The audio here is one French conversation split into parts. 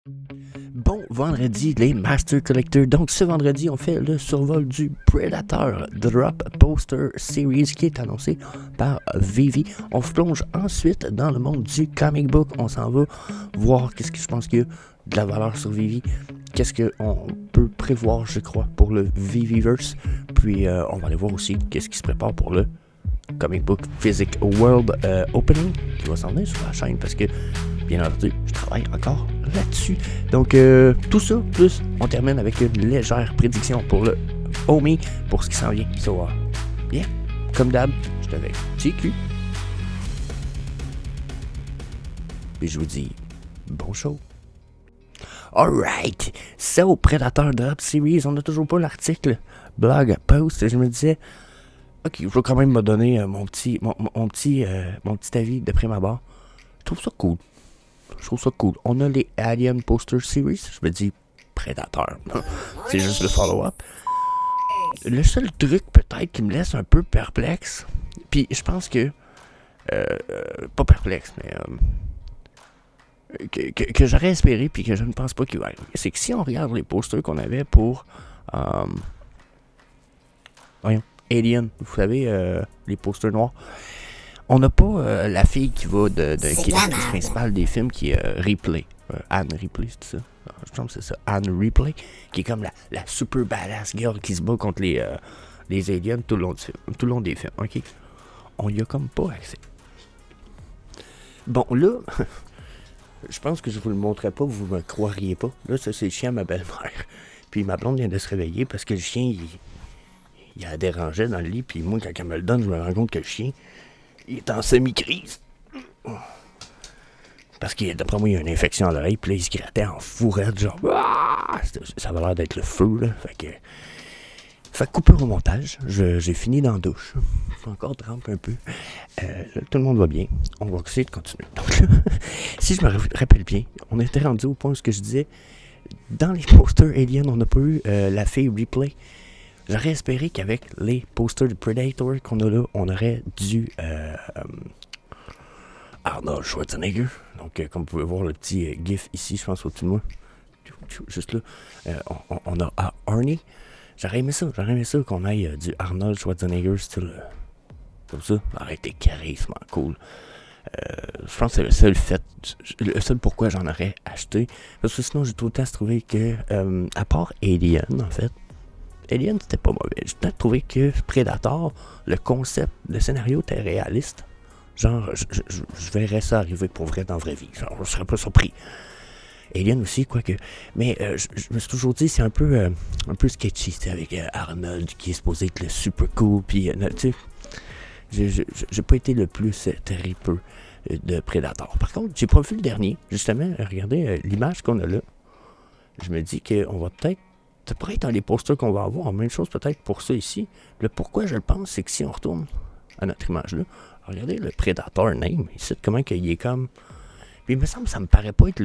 Bon vendredi, les Master Collectors. Donc, ce vendredi, on fait le survol du Predator Drop Poster Series qui est annoncé par Vivi. On plonge ensuite dans le monde du comic book. On s'en va voir qu'est-ce que je pense qu'il y a de la valeur sur Vivi. Qu'est-ce qu'on peut prévoir, je crois, pour le Viviverse. Puis, on va aller voir aussi qu'est-ce qui se prépare pour le Comic Book Physic World Opening qui va s'en venir sur la chaîne parce que, bien entendu, je travaille encore là-dessus. Donc, tout ça, plus, on termine avec une légère prédiction pour le Omi, pour ce qui s'en vient. Ça va bien. Comme d'hab, je suis avec TQ. Et je vous dis, bon show. Alright, so Predator Drop Series, on n'a toujours pas l'article, blog, post, je me disais, ok, je vais quand même me donner mon petit avis de prime abord. Je trouve ça cool. On a les Alien Poster Series. Je me dis Predator. C'est juste le follow-up. Le seul truc peut-être qui me laisse un peu perplexe, puis je pense que pas perplexe, mais que j'aurais espéré puis que je ne pense pas qu'il va arriver, c'est que si on regarde les posters qu'on avait pour Alien, vous savez, les posters noirs, on n'a pas la fille qui va qui est l'actrice principale des films, qui est Ripley. Anne Ripley, c'est ça? Je pense que c'est ça. Anne Ripley, qui est comme la super badass girl qui se bat contre les aliens tout le long des films. Ok? On y a comme pas accès. Bon, là, je pense que je vous le montrerai pas, vous me croiriez pas. Là, ça, c'est le chien à ma belle-mère. Puis ma blonde vient de se réveiller parce que le chien, il a dérangé dans le lit. Puis moi, quand elle me le donne, je me rends compte que le chien, il est en semi-crise. Parce que d'après moi, il y a une infection à l'oreille. Puis là, il se grattait en fourrette, genre. Ça avait l'air d'être le feu, là. Fait que coupure au montage. J'ai fini dans la douche. Je suis encore trempe un peu. Tout le monde va bien. On va essayer de continuer. Donc là, si je me rappelle bien, on était rendu au point où je disais, dans les posters Alien, on n'a pas eu la fille Ripley. J'aurais espéré qu'avec les posters de Predator qu'on a là, on aurait du Arnold Schwarzenegger. Donc, comme vous pouvez voir le petit gif ici, je pense au-dessus de moi. Juste là. On a Arnie. J'aurais aimé ça qu'on aille du Arnold Schwarzenegger style comme ça. Ça aurait été charisme, cool. Je pense que c'est le seul pourquoi j'en aurais acheté. Parce que sinon, j'ai tout le temps trouvé que, à part Alien, en fait, Alien, c'était pas mauvais. J'ai peut-être trouvé que Predator, le concept, le scénario était réaliste. Genre, je verrais ça arriver pour vrai dans la vraie vie. Genre, je serais pas surpris. Alien aussi, quoique. Mais je me suis toujours dit, c'est un peu sketchy, avec Arnold qui est supposé être le super cool. Puis, tu sais, j'ai pas été le plus terrible de Predator. Par contre, j'ai pas vu le dernier. Justement, regardez l'image qu'on a là. Je me dis qu'on va peut-être. Ça pourrait être dans les posters qu'on va avoir. Même chose peut-être pour ça ici. Le pourquoi je le pense, c'est que si on retourne à notre image là, regardez le Predator name. Ici, comment qu'il est comme. Puis il me semble que ça me paraît pas être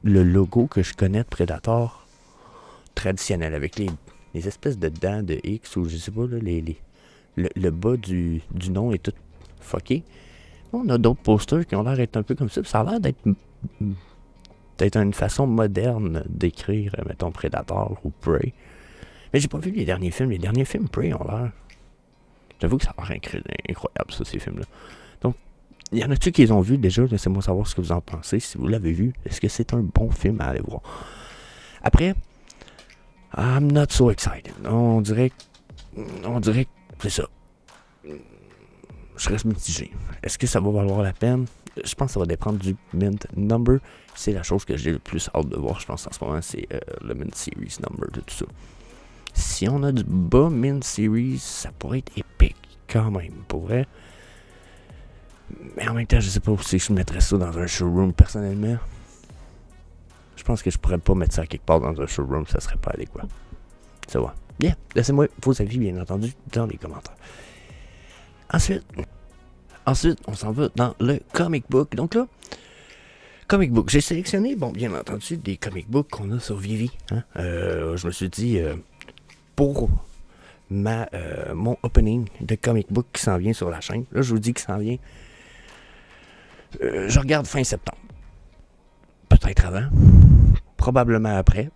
le logo que je connais de Predator traditionnel. Avec les espèces de dents de X ou je sais pas, là, le bas du nom est tout fucké. On a d'autres posters qui ont l'air d'être un peu comme ça. Ça a l'air d'être une façon moderne d'écrire, mettons, Predator ou Prey. Mais j'ai pas vu les derniers films. Les derniers films Prey ont l'air... J'avoue que ça a l'air incroyable, ça, ces films-là. Donc, il y en a-tu qui les ont vus déjà? Laissez-moi savoir ce que vous en pensez. Si vous l'avez vu, est-ce que c'est un bon film à aller voir? Après, I'm not so excited. On dirait que c'est ça. Je reste mitigé. Est-ce que ça va valoir la peine? Je pense que ça va dépendre du Mint Number. C'est la chose que j'ai le plus hâte de voir, je pense, en ce moment, c'est le Mint Series Number de tout ça. Si on a du bas Mint Series, ça pourrait être épique, quand même, pour vrai. Mais en même temps, je sais pas si je mettrais ça dans un showroom, personnellement. Je pense que je pourrais pas mettre ça quelque part dans un showroom, ça serait pas adéquat. Ça va. Bien, laissez-moi vos avis, bien entendu, dans les commentaires. Ensuite, on s'en va dans le comic book. Donc là, comic book. J'ai sélectionné, bon, bien entendu, des comic books qu'on a sur Vivi. Hein? Je me suis dit, pour mon opening de comic book qui s'en vient sur la chaîne, là, je vous dis qu'il s'en vient. Je regarde fin septembre. Peut-être avant. probablement après.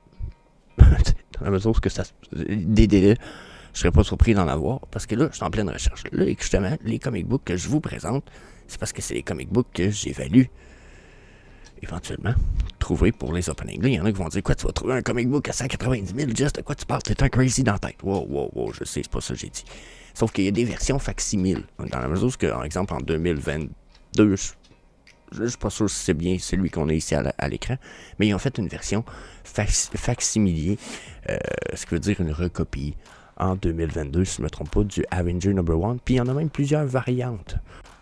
Dans la mesure où ça, des délais, je serais pas surpris d'en avoir, parce que là, je suis en pleine recherche. Là, justement, les comic books que je vous présente, c'est parce que c'est les comic books que j'évalue éventuellement trouver pour les openings. Là, il y en a qui vont dire, quoi, tu vas trouver un comic book à 190 000, juste de quoi tu parles, t'es un crazy dans la tête. Wow, je sais, c'est pas ça que j'ai dit. Sauf qu'il y a des versions facsimiles. Dans la mesure où, par exemple, en 2022, je suis pas sûr si c'est bien celui qu'on a ici à l'écran, mais ils ont fait une version facsimilée, ce qui veut dire une recopie en 2022, si je ne me trompe pas, du Avenger number 1. Puis il y en a même plusieurs variantes,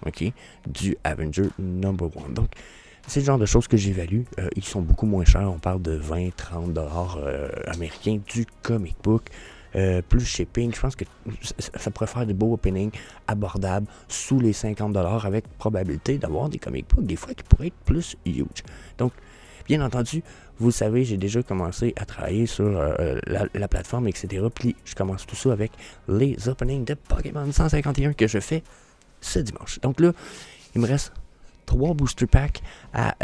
ok, du Avenger number 1. Donc, c'est le genre de choses que j'évalue. Ils sont beaucoup moins chers. On parle de 20-30$ américains du comic book. Plus shipping, je pense que ça pourrait faire des beaux openings abordables sous les 50$ avec probabilité d'avoir des comic books des fois qui pourraient être plus huge. Donc, bien entendu, vous le savez, j'ai déjà commencé à travailler sur la plateforme, etc. Puis je commence tout ça avec les openings de Pokémon 151 que je fais ce dimanche. Donc là, il me reste 3 booster packs à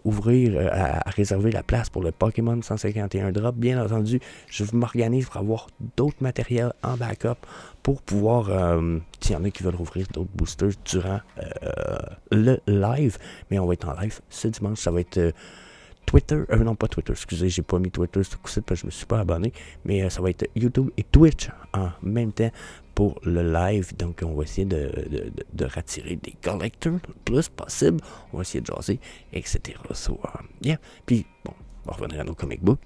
ouvrir, à réserver la place pour le Pokémon 151 drop. Bien entendu, je m'organise pour avoir d'autres matériels en backup pour pouvoir, s'il y en a qui veulent ouvrir d'autres boosters durant le live, mais on va être en live ce dimanche, ça va être Twitter, non pas Twitter, excusez, j'ai pas mis Twitter ce coup-ci parce que je me suis pas abonné, mais ça va être YouTube et Twitch en même temps pour le live. Donc on va essayer de rattirer des collectors le plus possible, on va essayer de jaser, etc. So, yeah. Puis bon, on va revenir à nos comic books.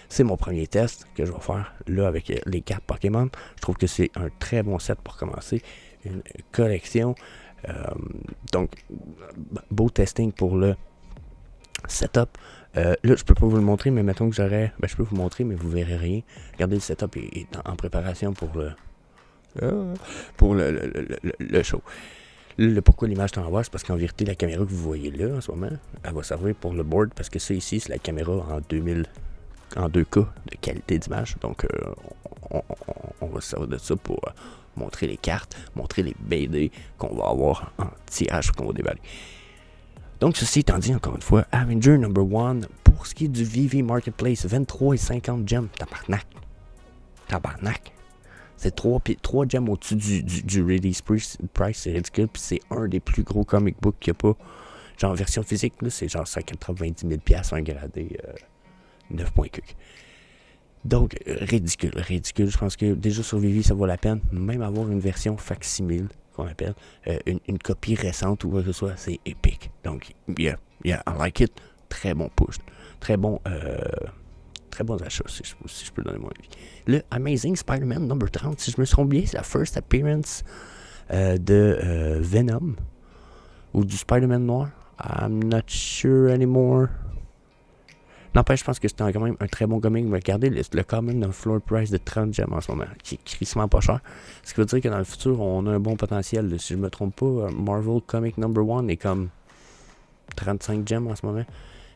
C'est mon premier test que je vais faire là avec les cartes Pokémon. Je trouve que c'est un très bon set pour commencer une collection. Donc beau testing pour le setup. Là, je peux pas vous le montrer, mais mettons que j'aurais... je peux vous montrer, mais vous verrez rien. Regardez, le setup est en préparation pour le show. Pourquoi l'image t'envoie, c'est parce qu'en vérité, la caméra que vous voyez là, en ce moment, elle va servir pour le board, parce que ça ici, c'est la caméra en 2K de qualité d'image. Donc, on va se servir de ça pour montrer les cartes, montrer les BD qu'on va avoir en tirage qu'on va déballer. Donc, ceci étant dit, encore une fois, Avenger number 1, pour ce qui est du VV Marketplace, 23,50 gems, tabarnak. C'est 3 gems au-dessus du release price, c'est ridicule, puis c'est un des plus gros comic books qu'il n'y a pas. Genre, en version physique, là, c'est genre 190 000$, un gradé 9 points cuc. Donc, ridicule. Je pense que déjà sur VV, ça vaut la peine. Même avoir une version facsimile, qu'on appelle, une copie récente ou quoi que ce soit, c'est épique. Donc, yeah, I like it. Très bon push. Très bon achat, si je peux donner mon avis. Le Amazing Spider-Man number 30, si je me souviens bien, c'est la first appearance de Venom ou du Spider-Man noir. I'm not sure anymore. N'empêche, je pense que c'est quand même un très bon comic. Mais regardez, le common a un floor price de 30 gemmes en ce moment, qui est crissement pas cher. Ce qui veut dire que dans le futur, on a un bon potentiel. Si je me trompe pas, Marvel Comic number 1 est comme 35 gemmes en ce moment.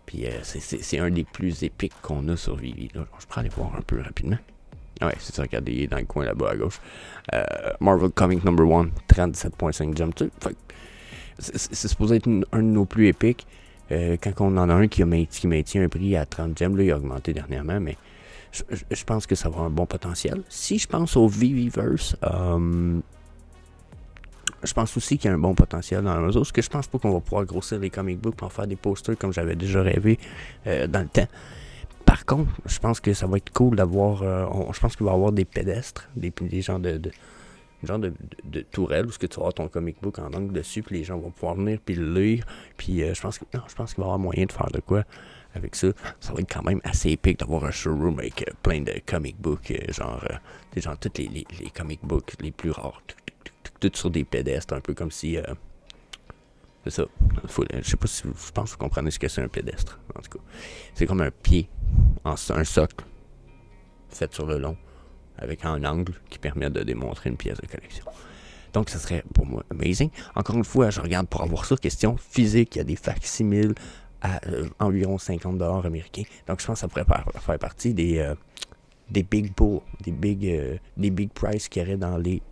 Puis c'est un des plus épiques qu'on a sur Vivi. Là. Je pourrais aller voir un peu rapidement. Ouais, c'est ça, regardez, il est dans le coin là-bas à gauche. Marvel Comic number 1, 37.5 gemmes. C'est supposé être un de nos plus épiques. Quand on en a un qui maintient un prix à 30 gemmes, là, il a augmenté dernièrement, mais je pense que ça va avoir un bon potentiel. Si je pense au Viviverse, je pense aussi qu'il y a un bon potentiel dans la mesure, parce que je pense pas qu'on va pouvoir grossir les comic books pour faire des posters comme j'avais déjà rêvé dans le temps. Par contre, je pense que ça va être cool d'avoir, je pense qu'il va y avoir des pédestres, des gens de tourelle où tu vas avoir ton comic book en angle dessus, puis les gens vont pouvoir venir puis le lire. Puis je pense qu'il va y avoir moyen de faire de quoi avec ça. Ça va être quand même assez épique d'avoir un showroom avec plein de comic books, genre tous les comic books les plus rares, tout sur des pédestres, un peu comme si c'est ça. Je sais pas si je pense que vous comprenez ce que c'est un pédestre. En tout cas, c'est comme un pied, un socle fait sur le long, avec un angle qui permet de démontrer une pièce de collection. Donc, ça serait pour moi amazing. Encore une fois, je regarde pour avoir ça. Question physique, il y a des facsimiles à environ 50$ américains. Donc, je pense que ça pourrait faire partie des big pools, des big price qu'il y aurait dans les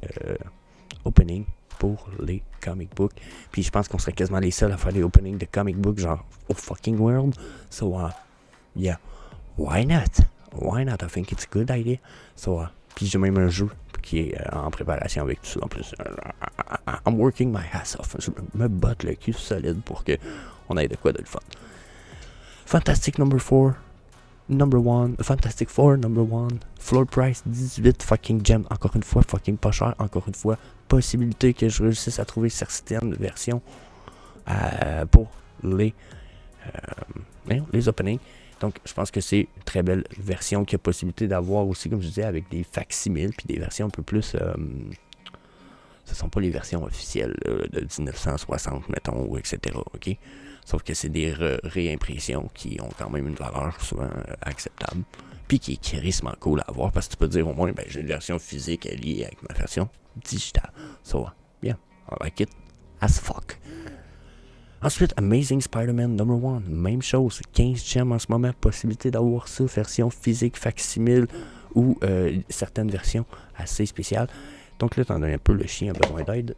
openings pour les comic books. Puis, je pense qu'on serait quasiment les seuls à faire des openings de comic books, genre au fucking world. So, yeah. why not? Why not? I think it's a good idea. So, puis j'ai même un jeu qui est en préparation avec tout ça. En plus, I'm working my ass off. Je me botte le cul solide pour que on ait de quoi de le fun. Fantastic number 4. Number 1. Fantastic 4, number 1. Floor price 18 fucking gems. Encore une fois, fucking pas cher. Encore une fois, possibilité que je réussisse à trouver certaines versions pour les openings. Donc, je pense que c'est une très belle version qu'il y a possibilité d'avoir aussi, comme je disais, avec des facsimiles, puis des versions un peu plus... ce ne sont pas les versions officielles de 1960, mettons, ou etc., ok? Sauf que c'est des réimpressions qui ont quand même une valeur souvent acceptable, puis qui est crissement cool à avoir, parce que tu peux dire au moins, ben, j'ai une version physique liée avec ma version digitale. So, yeah, I like it as fuck. Ensuite, Amazing Spider-Man number 1, même chose, 15 gems en ce moment, possibilité d'avoir ça, version physique, facsimile ou certaines versions assez spéciales. Donc là, t'en as un peu, le chien a besoin d'aide.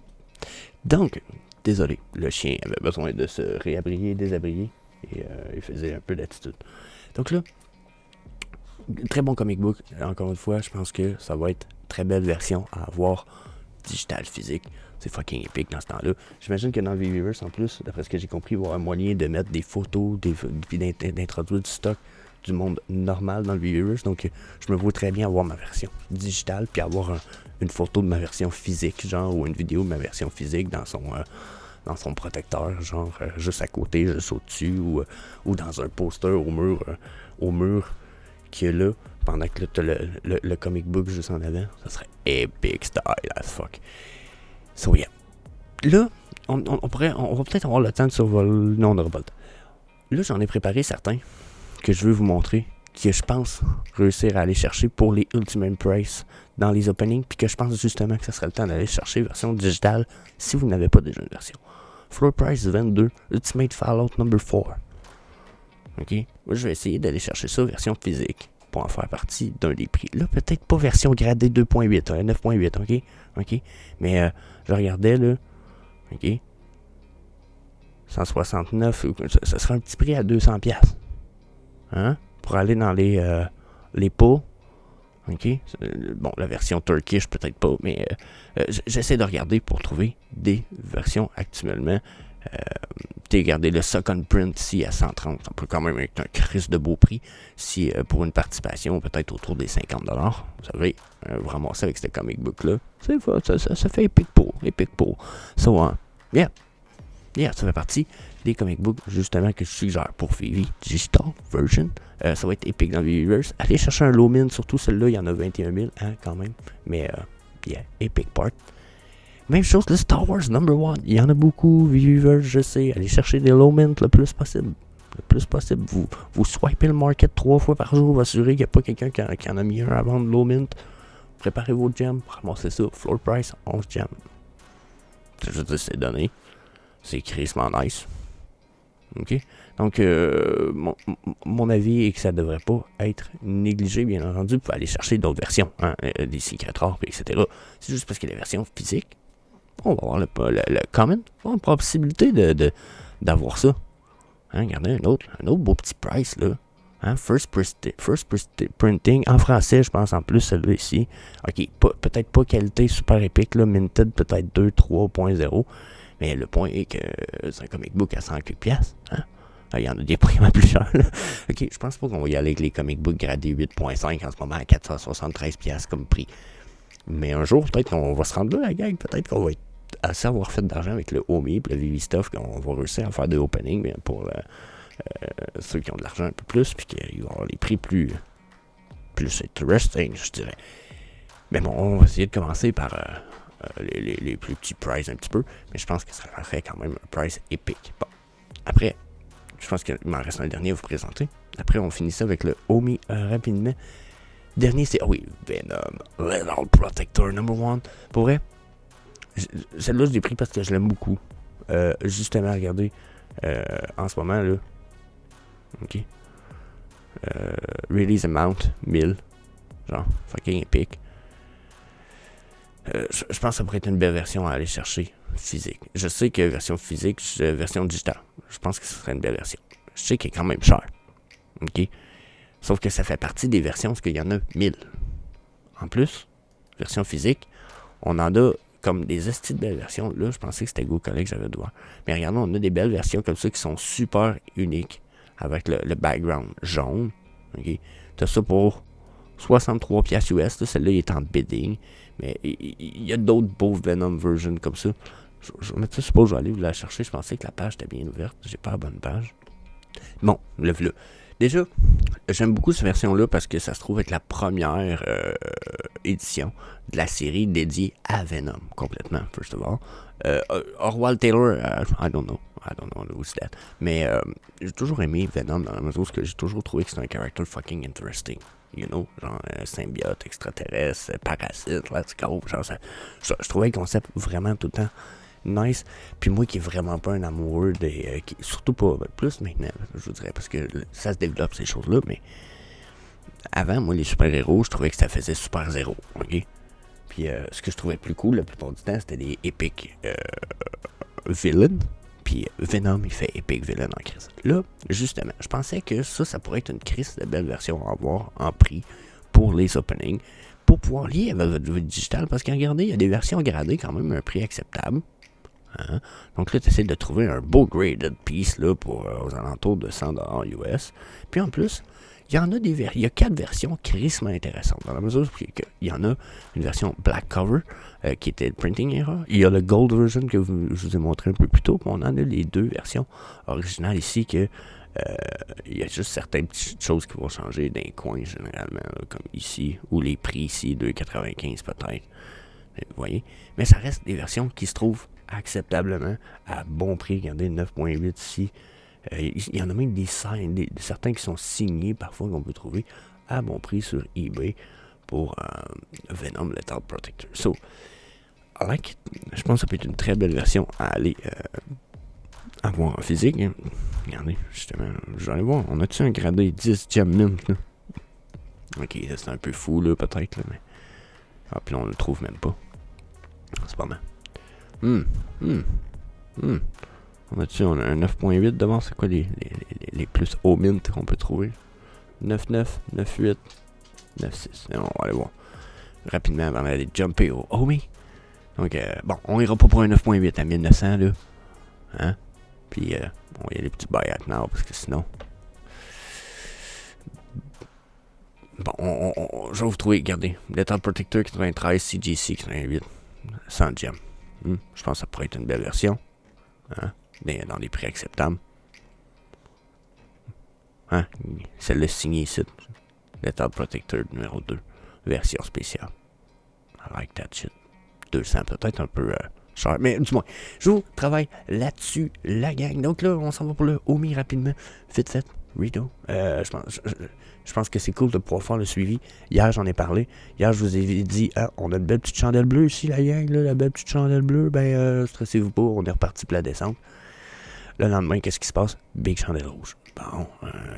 Donc, désolé, le chien avait besoin de se réabrier, désabrier, et il faisait un peu d'attitude. Donc là, très bon comic book, encore une fois, je pense que ça va être très belle version à avoir, digital, physique. C'est fucking épique dans ce temps-là. J'imagine que dans VVverse, en plus, d'après ce que j'ai compris, il va y avoir un moyen de mettre des photos, puis d'introduire du stock du monde normal dans le VVverse. Donc, je me vois très bien avoir ma version digitale, puis avoir une photo de ma version physique, genre, ou une vidéo de ma version physique dans son protecteur, genre, juste à côté, juste au-dessus, ou dans un poster au mur qui est là, pendant que là, t'as le comic book juste en avant. Ça serait epic style as fuck. So yeah. Là, on va peut-être avoir le temps de survoler. Non, on n'aura pas le temps. Là, j'en ai préparé certains que je veux vous montrer, que je pense réussir à aller chercher pour les Ultimate Price dans les openings, puis que je pense justement que ce serait le temps d'aller chercher version digitale si vous n'avez pas déjà une version. Floor Price 22, Ultimate Fallout number 4. Ok? Moi, je vais essayer d'aller chercher ça version physique pour en faire partie d'un des prix. Là, peut-être pas version gradée 2.8, 9.8, ok? Ok? Mais je regardais, là, ok? 169, ça serait un petit prix à 200$. Hein? Pour aller dans les pots. Ok? Bon, la version Turkish, peut-être pas, mais j'essaie de regarder pour trouver des versions actuellement. Regardez le Second Print ici à 130, ça peut quand même être un crisse de beau prix si pour une participation peut-être autour des 50$. Vous savez, vous ramassez avec ce comic book là, ça fait épique pour. So, yeah, ça fait partie des comic books justement que je suggère pour Vivi Digital Version. Ça va être épique dans VVverse. Allez chercher un low min, surtout celle-là, il y en a 21 000 hein, quand même, mais yeah, epic part. Même chose, le Star Wars number 1. Il y en a beaucoup, VVverse, je sais. Allez chercher des low mint le plus possible. Vous swipez le market 3 fois par jour. Vous assurez qu'il n'y a pas quelqu'un qui en a mis un à vendre low mint. Préparez vos gems. Ramassez ça. Floor price, 11 gems. Je veux dire, c'est donné. C'est crissement nice. Ok? Donc, mon avis est que ça ne devrait pas être négligé, bien entendu. Vous pouvez aller chercher d'autres versions, hein, des Secret Rares, etc. C'est juste parce que les versions physiques, on va avoir le comment, on a la possibilité d'avoir ça. Hein, regardez un autre beau petit price, là. Hein, first printing, en français, je pense, en plus, celle-là ici. Ok, peut-être pas qualité super épique, là, minted peut-être 2, 3.0. Mais le point est que c'est un comic book à 100 quelques piastres. Hein? Il y en a des prix plus chers. Là. Ok, je pense pas qu'on va y aller avec les comic books gradés 8.5 en ce moment à 473$ comme prix. Mais un jour, peut-être qu'on va se rendre là, la gang. Peut-être qu'on va être assez avoir fait d'argent avec le Omi et le Vivi Stuff, qu'on va réussir à faire des openings pour ceux qui ont de l'argent un peu plus, puis qu'ils vont avoir les prix plus interesting, je dirais. Mais bon, on va essayer de commencer par les plus petits prices un petit peu, mais je pense que ça ferait quand même un price épique. Bon, après, je pense qu'il m'en reste un dernier à vous présenter. Après, on finit ça avec le Omi rapidement. Dernier, c'est, Venom, Lethal Protector number 1. Pour vrai, celle-là, je l'ai pris parce que je l'aime beaucoup. Justement, regardez, en ce moment, là, ok, release amount, 1000, genre, fucking épique. Je pense que ça pourrait être une belle version à aller chercher physique. Je sais que version physique, version digitale, je pense que ce serait une belle version. Je sais qu'elle est quand même chère. Ok? Sauf que ça fait partie des versions, parce qu'il y en a 1000. En plus, version physique, on en a comme des estis de belles versions. Là, je pensais que c'était Go Collect que j'avais de voir. Mais regardez, on a des belles versions comme ça qui sont super uniques, avec le background jaune. Okay? T'as ça pour 63$ US. Là, celle-là, il est en bidding. Mais il y a d'autres beaux Venom versions comme ça. Je me suppose que je vais aller vous la chercher. Je pensais que la page était bien ouverte. J'ai pas la bonne page. Bon, le voilà. Déjà, j'aime beaucoup cette version-là parce que ça se trouve être la première édition de la série dédiée à Venom, complètement, first of all. Orwell Taylor, I don't know who's that. Mais j'ai toujours aimé Venom dans la mesure où j'ai toujours trouvé que c'est un character fucking interesting. You know, genre symbiote, extraterrestre, parasite, let's go. Genre, je trouvais le concept vraiment tout le temps nice. Puis moi qui est vraiment pas un amoureux des... surtout pas plus maintenant, je vous dirais, parce que ça se développe ces choses-là, mais avant, moi, les super-héros, je trouvais que ça faisait super zéro, ok? Puis ce que je trouvais plus cool la plupart du temps, c'était des epic villains. Puis Venom, il fait epic villain en crise. Là, justement, je pensais que ça pourrait être une crise de belle version à avoir en prix pour les openings, pour pouvoir lier avec votre jeu digital, parce que regardez, il y a des versions gradées quand même à un prix acceptable. Hein? Donc là, tu essaies de trouver un beau graded piece là, pour aux alentours de 100$ US. Puis en plus, il y a 4 versions crissement intéressantes. Dans la mesure où il y en a une version black cover qui était le printing error. Il y a le gold version que je vous ai montré un peu plus tôt. Puis on en a les 2 versions originales ici que il y a juste certaines petites choses qui vont changer d'un coin généralement, là, comme ici, ou les prix ici, 2,95 peut-être. Vous voyez? Mais ça reste des versions qui se trouvent acceptablement à bon prix. Regardez, 9.8 ici. Il y en a même certains qui sont signés parfois qu'on peut trouver à bon prix sur eBay pour Venom Lethal Protector. So, I like it. Je pense que ça peut être une très belle version à aller avoir en physique. Hein. Regardez, justement, je vais aller voir. On a-tu un gradé 10 Gem Mint là? Ok, ça c'est un peu fou là, peut-être, là, mais. Ah, puis là, on le trouve même pas. C'est pas mal. On a un 9.8 devant, c'est quoi les plus hauts mint qu'on peut trouver? 9.9, 9.8, 9.6. On va aller voir rapidement avant d'aller jumper au homie. Donc, bon, on ira pas pour un 9.8 à 1900, là. Hein? Puis, on va y aller petit buy at now, parce que sinon... Bon, je vais vous trouver, regardez. Lethal Protector 93, CGC 88, 100 gem. Je pense que ça pourrait être une belle version. Hein? Dans des prix acceptables. Hein? Celle-là signée ici. Lethal Protector numéro 2. Version spéciale. I like that shit. 200 peut-être un peu cher. Mais du moins, je vous travaille là-dessus, la gang. Donc là, on s'en va pour le Omi rapidement. Vite fait. Rideau. Je pense que c'est cool de pouvoir faire le suivi. Hier, j'en ai parlé. Hier, je vous ai dit, on a une belle petite chandelle bleue ici, la gang, là, la belle petite chandelle bleue. Ben, stressez-vous pas, on est reparti pour la descente. Le lendemain, qu'est-ce qui se passe? Big chandelle rouge. Bon,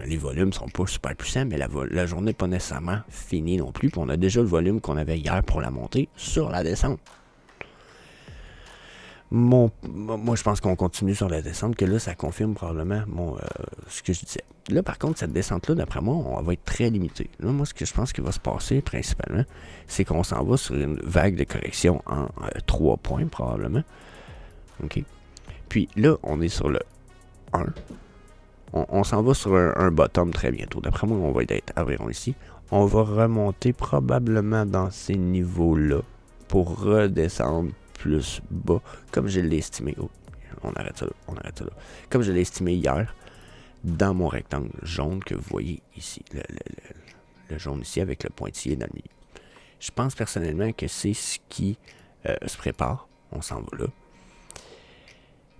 les volumes sont pas super puissants, mais la journée n'est pas nécessairement finie non plus. Puis on a déjà le volume qu'on avait hier pour la montée sur la descente. Moi, je pense qu'on continue sur la descente, que là, ça confirme probablement ce que je disais. Là, par contre, cette descente-là, d'après moi, on va être très limité. Là, moi, ce que je pense qu'il va se passer, principalement, c'est qu'on s'en va sur une vague de correction en 3 points, probablement. OK? Puis là, on est sur le 1. On s'en va sur un bottom très bientôt. D'après moi, on va être environ ici. On va remonter probablement dans ces niveaux-là pour redescendre plus bas, comme je l'ai estimé. Oh, on arrête ça là. Comme je l'ai estimé hier, dans mon rectangle jaune que vous voyez ici. Le jaune ici avec le pointillé dans le milieu. Je pense personnellement que c'est ce qui se prépare. On s'en va là.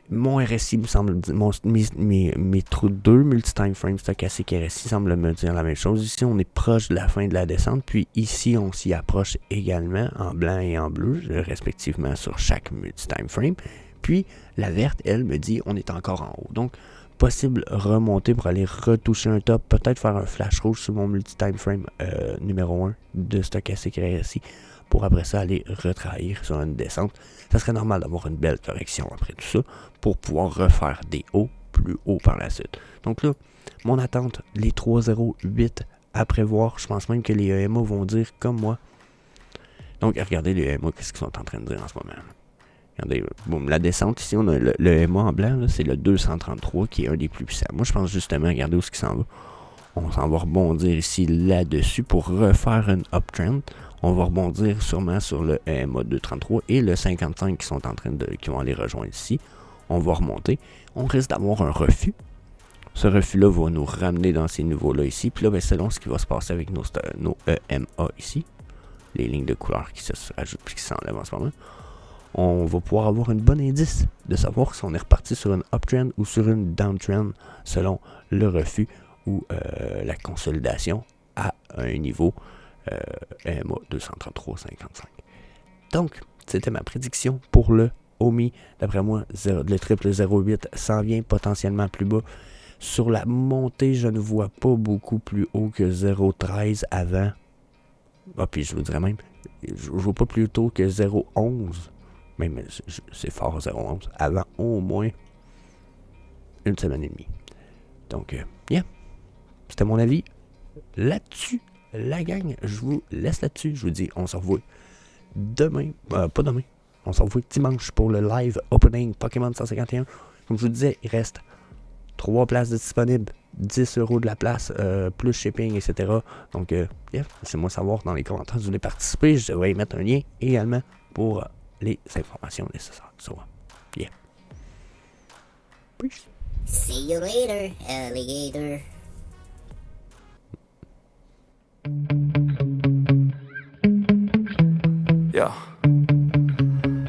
Mon RSI me semble dire, mes trous 2 multi-time frame stochastique RSI semblent me dire la même chose. Ici, on est proche de la fin de la descente, puis ici, on s'y approche également en blanc et en bleu, respectivement sur chaque multi-time frame. Puis, la verte, elle, me dit on est encore en haut. Donc, possible remonter pour aller retoucher un top, peut-être faire un flash rouge sur mon multi-time frame numéro 1 de stochastique RSI, pour après ça aller retrahir sur une descente. Ça serait normal d'avoir une belle correction après tout ça pour pouvoir refaire des hauts plus hauts par la suite. Donc là, mon attente, les 3,08 à prévoir. Je pense même que les EMA vont dire comme moi. Donc, regardez les EMA, qu'est-ce qu'ils sont en train de dire en ce moment. Regardez, boum, la descente ici, on a le EMA en blanc, là, c'est le 233 qui est un des plus puissants. Moi, je pense justement, regardez où ce qui s'en va. On s'en va rebondir ici là-dessus pour refaire une uptrend. On va rebondir sûrement sur le EMA 233 et le 55 qui sont en train qui vont aller rejoindre ici. On va remonter. On risque d'avoir un refus. Ce refus-là va nous ramener dans ces niveaux-là ici. Puis là, ben, selon ce qui va se passer avec nos EMA ici, les lignes de couleur qui se rajoutent puis qui s'enlèvent en ce moment, on va pouvoir avoir une bonne indice de savoir si on est reparti sur une uptrend ou sur une downtrend selon le refus ou la consolidation à un niveau EMA 233,55. Donc, c'était ma prédiction pour le OMI. D'après moi, le triple 0,8 s'en vient potentiellement plus bas. Sur la montée, je ne vois pas beaucoup plus haut que 0,13 avant. Ah, puis je vous dirais même, je ne vois pas plus tôt que 0,11. Même, c'est fort 0,11. Avant au moins une semaine et demie. Donc, yeah. C'était mon avis là-dessus. La gang, je vous laisse là-dessus. Je vous dis, on se revoit demain. Pas demain. On se revoit dimanche pour le live opening Pokémon 151. Comme je vous disais, il reste 3 places disponibles. 10 € de la place, plus shipping, etc. Donc, yeah, laissez-moi savoir dans les commentaires si vous voulez participer. Je vais y mettre un lien également pour les informations nécessaires. So, yeah. Peace. See you later, alligator. Yeah.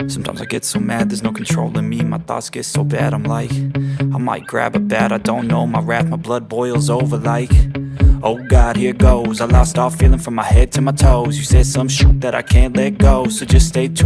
Sometimes I get so mad, there's no controlling me. My thoughts get so bad, I'm like, I might grab a bat, I don't know. My wrath, my blood boils over like, oh God, here goes. I lost all feeling from my head to my toes. You said some shit that I can't let go, so just stay tuned.